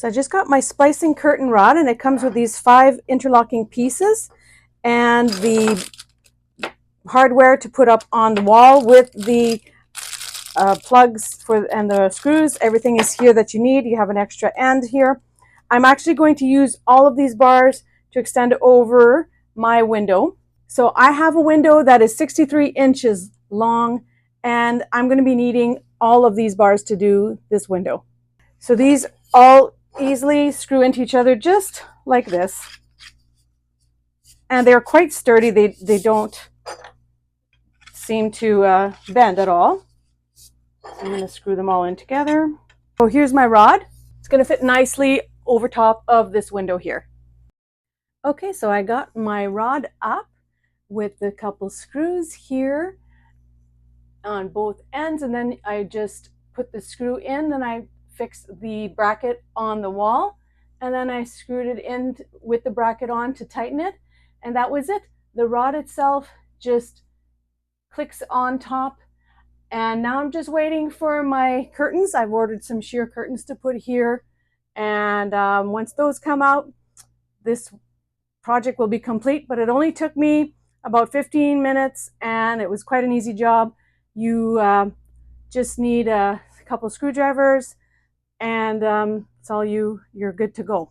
So I just got my splicing curtain rod, and it comes with these 5 interlocking pieces and the hardware to put up on the wall with the plugs and the screws. Everything is here that you need. You have an extra end here. I'm actually going to use all of these bars to extend over my window. So I have a window that is 63 inches long, and I'm going to be needing all of these bars to do this window. So these all easily screw into each other just like this. And they're quite sturdy. They don't seem to bend at all. I'm going to screw them all in together. So here's my rod. It's going to fit nicely over top of this window here. Okay, so I got my rod up with a couple screws here on both ends, and then I just put the screw in, and I fixed the bracket on the wall, and then I screwed it in with the bracket on to tighten it, and that was it. The rod itself just clicks on top, and now I'm just waiting for my curtains. I've ordered some sheer curtains to put here, and once those come out, this project will be complete. But it only took me about 15 minutes, and it was quite an easy job. You just need a couple screwdrivers, and it's all you're good to go.